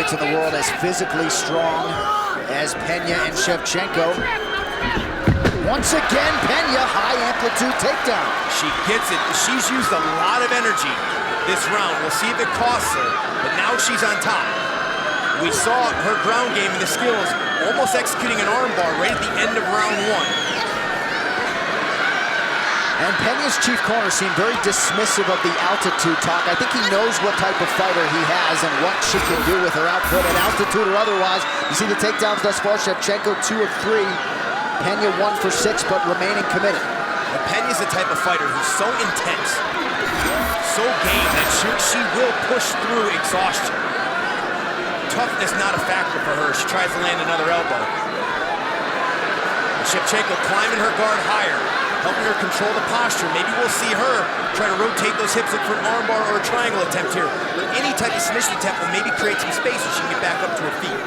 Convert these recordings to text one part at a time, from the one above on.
heavyweights in the world as physically strong as Pena and Shevchenko. Once again, Pena, high amplitude takedown. She gets it. She's used a lot of energy this round. We'll see if it costs her, but now she's on top. We saw her ground game and the skills almost executing an armbar right at the end of round one. And Pena's chief corner seemed very dismissive of the altitude talk. I think he knows what type of fighter he has and what she can do with her output at altitude or otherwise. You see the takedowns thus far. Shevchenko 2 of 3. Pena 1 for 6, but remaining committed. But Pena's the type of fighter who's so intense, so game that she will push through exhaustion. Toughness not a factor for her. She tries to land another elbow. And Shevchenko climbing her guard higher, helping her control the posture. Maybe we'll see her try to rotate those hips, look for an armbar or a triangle attempt here. Or any type of submission attempt will maybe create some space so she can get back up to her feet.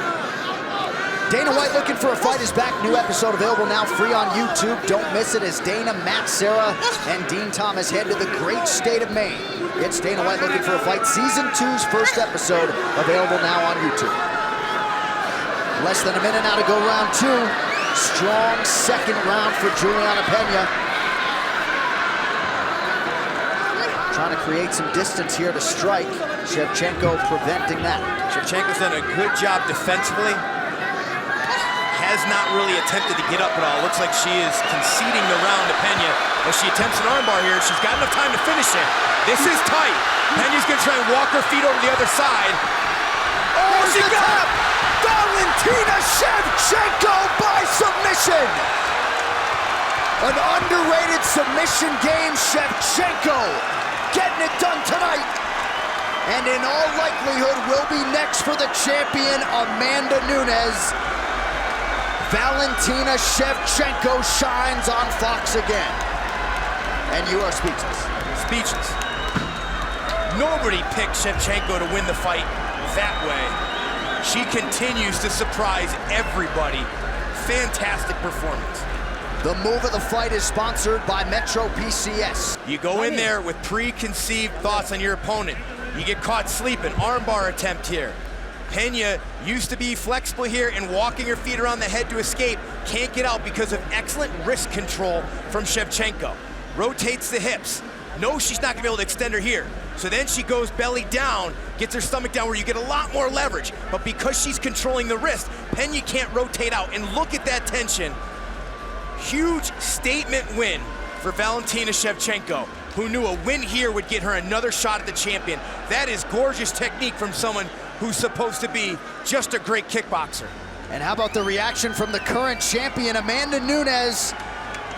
Dana White Looking for a Fight is back. New episode available now, free on YouTube. Don't miss it as Dana, Matt Serra, and Dean Thomas head to the great state of Maine. It's Dana White Looking for a Fight, Season 2's first episode, available now on YouTube. Less than a minute now to go round 2. Strong second round for Juliana Pena. Trying to create some distance here to strike. Shevchenko preventing that. Shevchenko's done a good job defensively. Has not really attempted to get up at all. Looks like she is conceding the round to Pena as she attempts an armbar here. She's got enough time to finish it. This is tight. Pena's gonna try and walk her feet over the other side. Oh, she got it! Valentina Shevchenko by submission! An underrated submission game. Shevchenko getting it done tonight. And in all likelihood will be next for the champion, Amanda Nunes. Valentina Shevchenko shines on Fox again. And you are speechless. Speechless. Nobody picked Shevchenko to win the fight that way. She continues to surprise everybody. Fantastic performance. The move of the fight is sponsored by Metro PCS. You go in there with preconceived thoughts on your opponent. You get caught sleeping. Armbar attempt here. Pena used to be flexible here and walking her feet around the head to escape. Can't get out because of excellent wrist control from Shevchenko. Rotates the hips. Knows she's not gonna be able to extend her here. So then she goes belly down, gets her stomach down where you get a lot more leverage. But because she's controlling the wrist, Pena can't rotate out. And look at that tension. Huge statement win for Valentina Shevchenko, who knew a win here would get her another shot at the champion. That is gorgeous technique from someone who's supposed to be just a great kickboxer. And how about the reaction from the current champion, Amanda Nunes?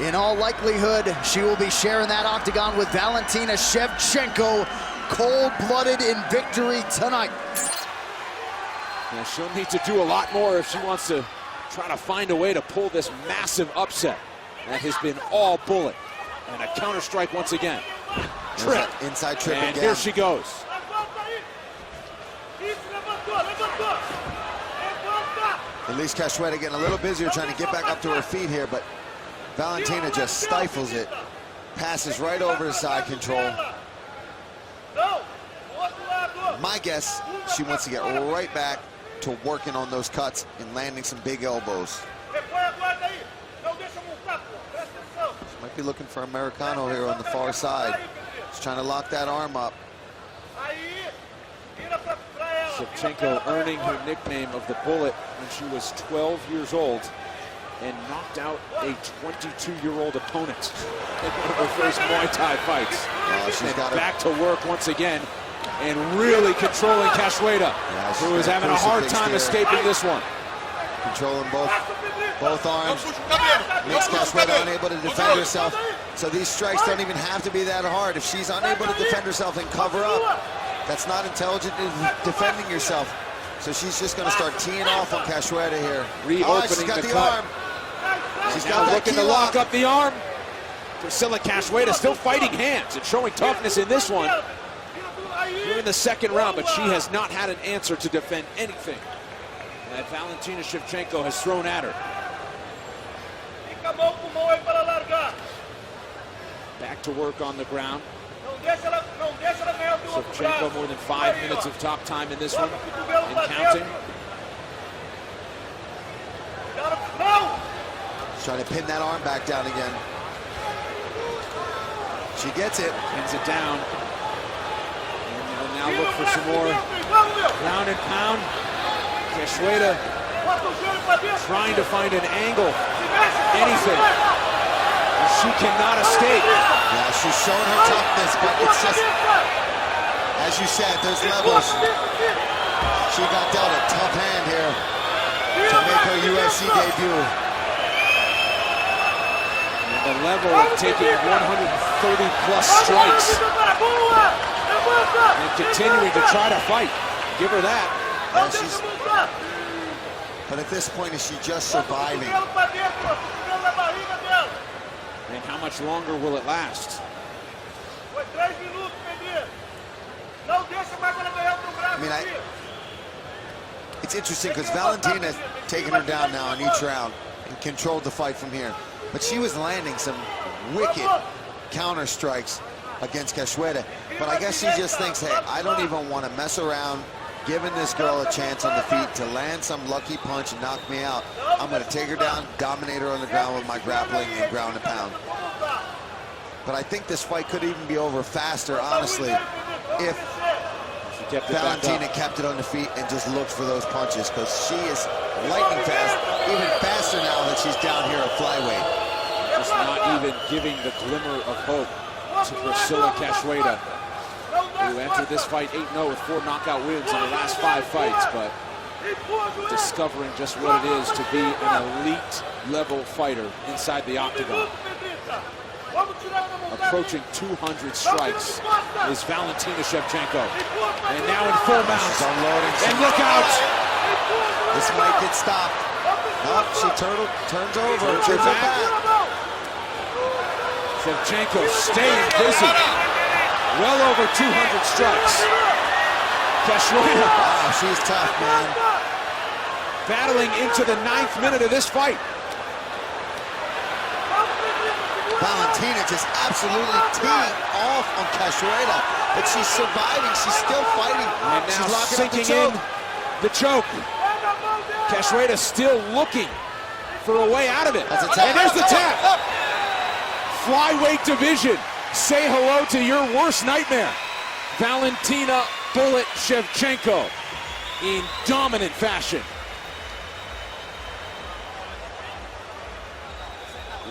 In all likelihood, she will be sharing that octagon with Valentina Shevchenko, cold-blooded in victory tonight. Yeah, she'll need to do a lot more if she wants to try to find a way to pull this massive upset. That has been all bullet. And a counter strike once again. Trip. Inside trip and again. Here she goes. Elise Cachoeira getting a little busier trying to get back up to her feet here, but Valentina just stifles it. Passes right over to side control. My guess, she wants to get right back to working on those cuts and landing some big elbows. She might be looking for Americano here on the far side. She's trying to lock that arm up. Shevchenko earning her nickname of the Bullet when she was 12 years old and knocked out a 22-year-old opponent in one of her first Muay Thai fights. She's got back to work once again and really controlling Cachoeira, who is having a hard time escaping this one. Controlling both arms. Makes Cachoeira unable to defend herself. So these strikes don't even have to be that hard. If she's unable to defend herself and cover up, that's not intelligent in defending yourself. So she's just going to start teeing off on Cachoeira here. Reopening she's got the the cut. arm. She's Now got that looking key to lock up the arm. Priscilla Cachoeira still fighting hands and showing toughness in this one. We're in the second round, but she has not had an answer to defend anything that Valentina Shevchenko has thrown at her. Back to work on the ground. Shevchenko more than 5 minutes of top time in this one and counting. Trying to pin that arm back down again. She gets it. Pins it down. And they'll now look for some more ground and pound. Cachoeira trying to find an angle, anything. And she cannot escape. Yeah, she's showing her toughness, but it's just, as you said, there's levels. She got dealt a tough hand here to make her UFC debut. And the level of taking 130-plus strikes and continuing to try to fight. Give her that. Yeah, but at this point, is she just surviving? And how much longer will it last? I mean, it's interesting because Valentina's taken her down now in each round and controlled the fight from here. But she was landing some wicked counter strikes against Cachoeira. But I guess she just thinks, hey, I don't even want to mess around giving this girl a chance on the feet to land some lucky punch and knock me out. I'm going to take her down, dominate her on the ground with my grappling and ground and pound. But I think this fight could even be over faster, honestly, if Valentina kept it on the feet and just looked for those punches, because she is lightning fast, even faster now that she's down here at flyweight. Just not even giving the glimmer of hope to Priscilla Cachoeira, who entered this fight 8-0 with 4 knockout wins in the last 5 fights, but discovering just what it is to be an elite level fighter inside the octagon. Approaching 200 strikes is Valentina Shevchenko. And now in full mount. And look out! This might get stopped. Nope, she turns over. Turns her back. Shevchenko staying busy. Well over 200 strikes. Cachoeira. Wow, she's tough, man. Battling into the 9th minute of this fight. Valentina just absolutely teeing off on Cachoeira, but she's surviving. She's still fighting. And now she's locking sinking up in the choke. Cachoeira still looking for a way out of it. That's a tap. And there's the tap. Flyweight division. Say hello to your worst nightmare. Valentina Bullet Shevchenko in dominant fashion.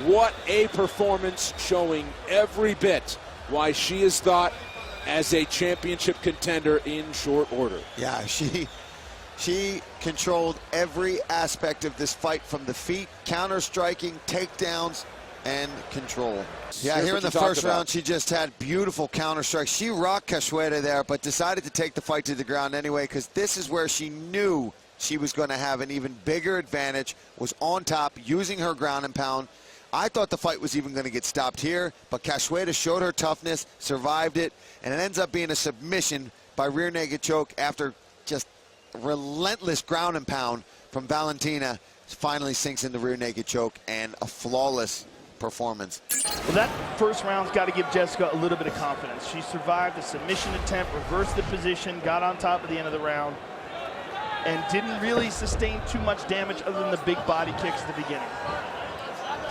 What a performance, showing every bit why she is thought as a championship contender in short order. Yeah, she controlled every aspect of this fight, from the feet, counter-striking, takedowns, and control. Yeah, here in the first round, she just had beautiful counter-strikes. She rocked Cachoeira there, but decided to take the fight to the ground anyway, because this is where she knew she was going to have an even bigger advantage, was on top, using her ground and pound. I thought the fight was even going to get stopped here, but Cachoeira showed her toughness, survived it, and it ends up being a submission by rear naked choke after just relentless ground and pound from Valentina. Finally sinks in the rear naked choke, and a flawless performance. Well, that first round's got to give Jessica a little bit of confidence. She survived a submission attempt, reversed the position, got on top at the end of the round, and didn't really sustain too much damage other than the big body kicks at the beginning.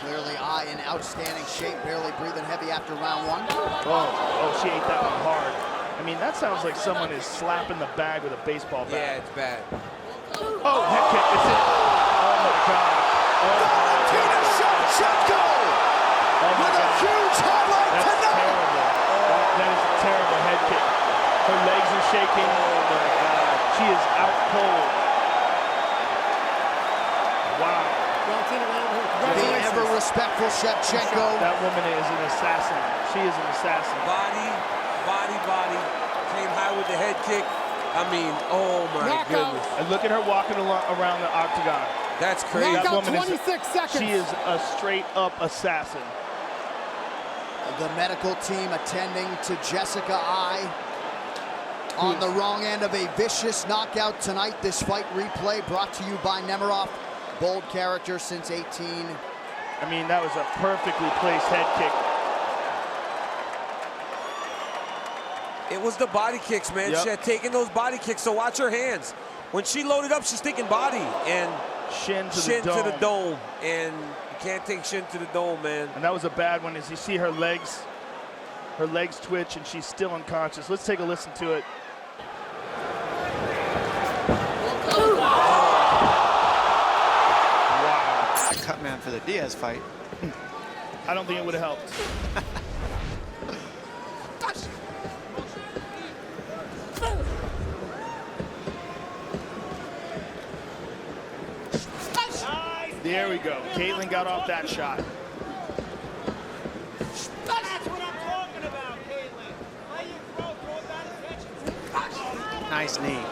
Clearly, Eye in outstanding shape, barely breathing heavy after round 1. Oh, she ate that one hard. I mean, that sounds like someone is slapping the bag with a baseball bat. Yeah, it's bad. Oh, head kick, it's it. Oh my God. Valentina Shevchenko with a huge highlight That's tonight. terrible. That is a terrible head kick. Her legs are shaking. Oh my God. She is out cold. Wow. The ever-respectful Shevchenko. That woman is an assassin. She is an assassin. Body. Came high with the head kick. I mean, oh my goodness. And look at her walking around the octagon. That's crazy. That woman 26 seconds. She is a straight-up assassin. The medical team attending to Jessica Eye on the wrong end of a vicious knockout tonight. This fight replay brought to you by Nemiroff. Bold character since 18. I mean, that was a perfectly placed head kick. It was the body kicks, man. Yep. She had taken those body kicks, so watch her hands. When she loaded up, she's thinking body and Shin to shin the dome. to the dome. And You can't take Shin to the dome, man. And that was a bad one. As you see her legs twitch, and she's still unconscious. Let's take a listen to it. Wow. Cut man for the Diaz fight. I don't think it would have helped. There we go. Caitlin got off that shot. That's what I'm talking about, Caitlin. Let you throw Nice knee.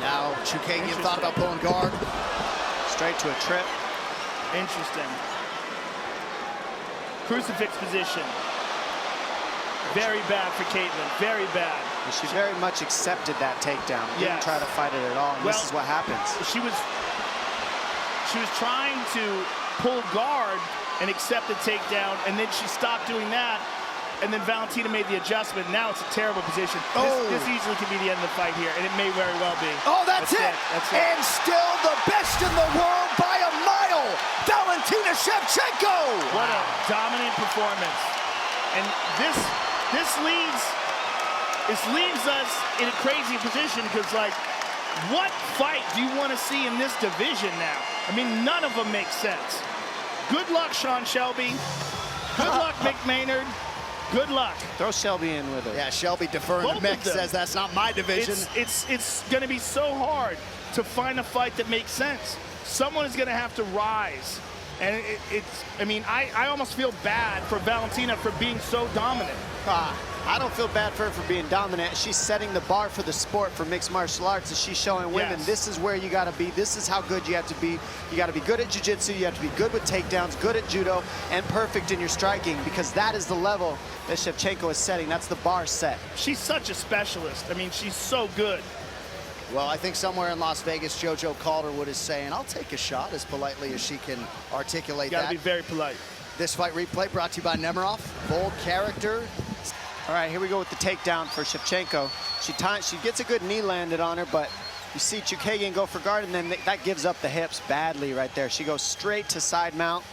Now Chookagian thought about pulling guard. Straight to a trip. Interesting. Crucifix position. Very bad for Caitlin. Very bad. And she very much accepted that takedown. Didn't Yes. try to fight it at all. And Well, this is what happens. She was trying to pull guard and accept the takedown, and then she stopped doing that, and then Valentina made the adjustment. Now it's a terrible position. This easily could be the end of the fight here, and it may very well be. Oh, that's it. That's it. And still the best in the world by a mile, Valentina Shevchenko. What a dominant performance. And this leaves us in a crazy position, because, like, what fight do you want to see in this division now? I mean, none of them make sense. Good luck, Sean Shelby. Good luck, Mick Maynard. Good luck. Throw Shelby in with her. Yeah, Shelby deferring Both to Mick, of them. says that's not my division. It's going to be so hard to find a fight that makes sense. Someone is going to have to rise. And I almost feel bad for Valentina for being so dominant. I don't feel bad for her for being dominant. She's setting the bar for the sport for mixed martial arts, and she's showing women this is where you got to be. This is how good you have to be. You got to be good at jiu-jitsu. You have to be good with takedowns, good at judo, and perfect in your striking, because that is the level that Shevchenko is setting. That's the bar set. She's such a specialist. I mean, she's so good. Well, I think somewhere in Las Vegas, JoJo Calderwood is saying, I'll take a shot, as politely as she can articulate You got that. to be very polite. This fight replay brought to you by Nemiroff. Bold character. All right, here we go with the takedown for Shevchenko. She gets a good knee landed on her, but you see Chookagian go for guard, and then that gives up the hips badly right there. She goes straight to side mount,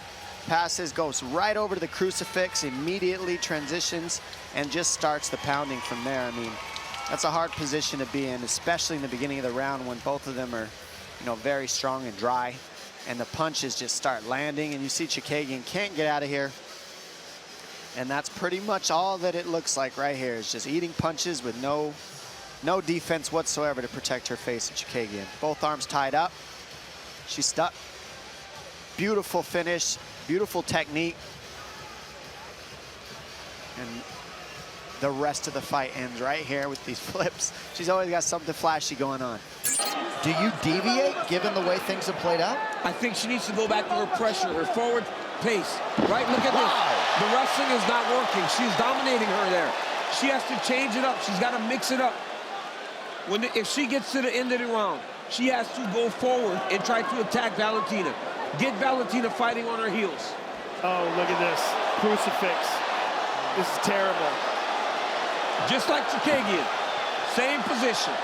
passes, goes right over to the crucifix, immediately transitions, and just starts the pounding from there. I mean, that's a hard position to be in, especially in the beginning of the round when both of them are, very strong and dry, and the punches just start landing, and you see Chookagian can't get out of here. And that's pretty much all that it looks like right here, is just eating punches with no defense whatsoever to protect her face at Chookagian. Both arms tied up. She's stuck. Beautiful finish, beautiful technique. And the rest of the fight ends right here with these flips. She's always got something flashy going on. Do you deviate, given the way things have played out? I think she needs to go back to her pressure, her forward pace. Right, look at this. The wrestling is not working. She's dominating her there. She has to change it up. She's got to mix it up. If she gets to the end of the round, she has to go forward and try to attack Valentina. Get Valentina fighting on her heels. Oh, look at this. Crucifix. This is terrible. Just like Chookagian. Same position.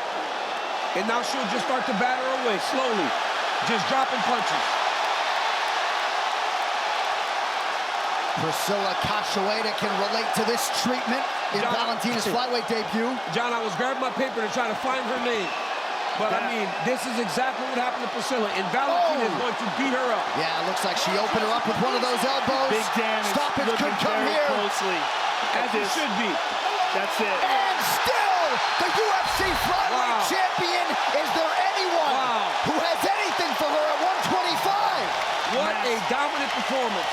And now she'll just start to batter away slowly. Just dropping punches. Priscilla Cachoeira can relate to this treatment in Valentina's flyweight debut. John, I was grabbing my paper to try to find her name. But I mean, this is exactly what happened to Priscilla, and Valentina is going to beat her up. Yeah, it looks like she opened her up with one of those elbows. Big Dan is Stoppage looking could come very here. closely. As it should be. That's it. And still, the UFC flyweight champion. Is there anyone who has anything for her at 125? What a dominant performance.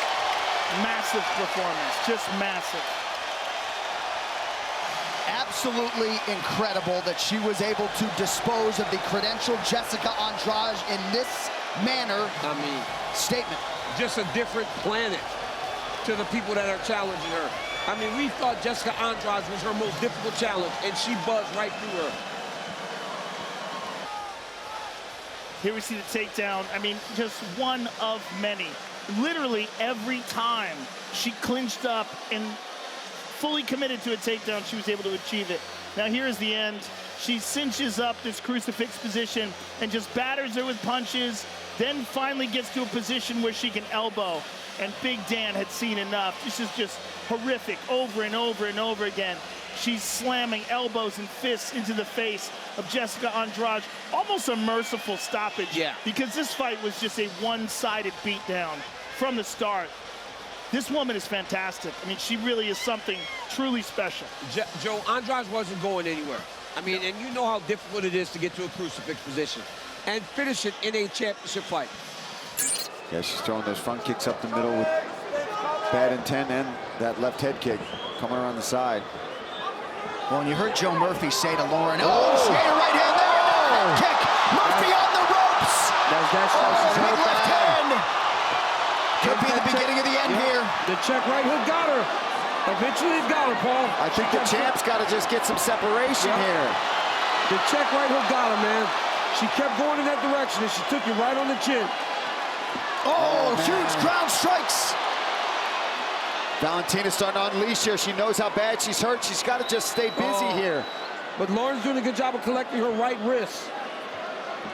Massive performance, just massive. Absolutely incredible that she was able to dispose of the credentialed Jessica Andrade in this manner. I mean, statement. Just a different planet to the people that are challenging her. I mean, we thought Jessica Andrade was her most difficult challenge, and she buzzed right through her. Here we see the takedown. I mean, just one of many. Literally every time she clinched up and fully committed to a takedown, she was able to achieve it. Now here's the end. She cinches up this crucifix position and just batters her with punches then finally gets to a position where she can elbow. And Big Dan had seen enough. This is just horrific over and over and over again. She's slamming elbows and fists into the face of Jessica Andrade. Almost a merciful stoppage. Yeah. Because this fight was just a one-sided beatdown from the start. This woman is fantastic. I mean, she really is something truly special. Joe, Andrade wasn't going anywhere. I mean, and you know how difficult it is to get to a crucifix position and finish it in a championship fight. Yeah, she's throwing those front kicks up the middle with bad intent and that left head kick coming around the side. Well, and you heard Joe Murphy say to Lauren, she ate a right hand there. Kick. Murphy on the ropes. Big left hand. Could be the beginning of the end here. The check right hook got her. Eventually it got her, Paul. I think the champ's got to just get some separation here. The check right hook got her, man. She kept going in that direction and she took you right on the chin. Oh, huge ground strikes. Valentina's starting to unleash here. She knows how bad she's hurt. She's got to just stay busy here. But Lauren's doing a good job of collecting her right wrist.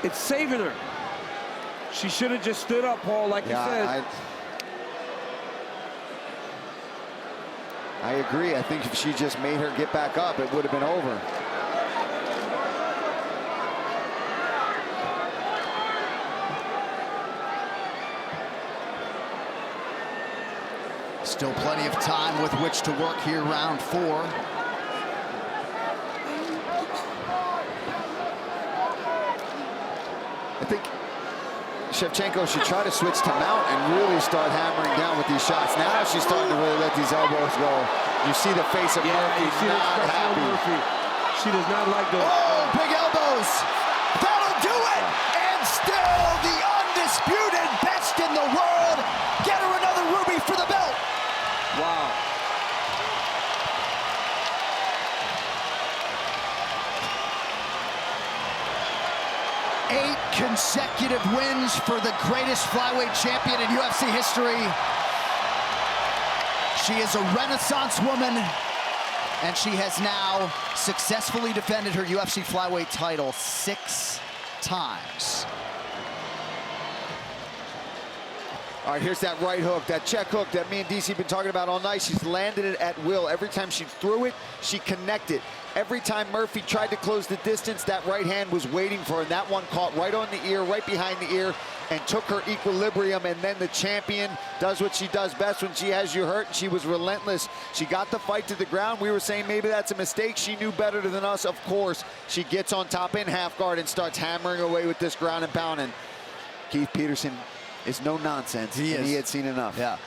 It's saving her. She should have just stood up, Paul, like you said. I agree. I think if she just made her get back up, it would have been over. Still plenty of time with which to work here, round 4. I think Shevchenko should try to switch to mount and really start hammering down with these shots. Now she's starting to really let these elbows go. You see the face of Murphy, you see not happy. Murphy. She does not like those. Oh, big elbows. That'll do it. And still the undisputed best in the world. Get her another ruby for the belt. Wow. Eight consecutive wins for the greatest flyweight champion in UFC history. She is a Renaissance woman, and she has now successfully defended her UFC flyweight title 6 times. All right, here's that right hook, that check hook that me and DC have been talking about all night. She's landed it at will. Every time she threw it, she connected. Every time Murphy tried to close the distance, that right hand was waiting for her, and that one caught right on the ear, right behind the ear, and took her equilibrium. And then the champion does what she does best when she has you hurt, and she was relentless. She got the fight to the ground. We were saying maybe that's a mistake. She knew better than us, of course. She gets on top in half guard and starts hammering away with this ground and pounding. Keith Peterson is no nonsense, and he had seen enough. Yeah.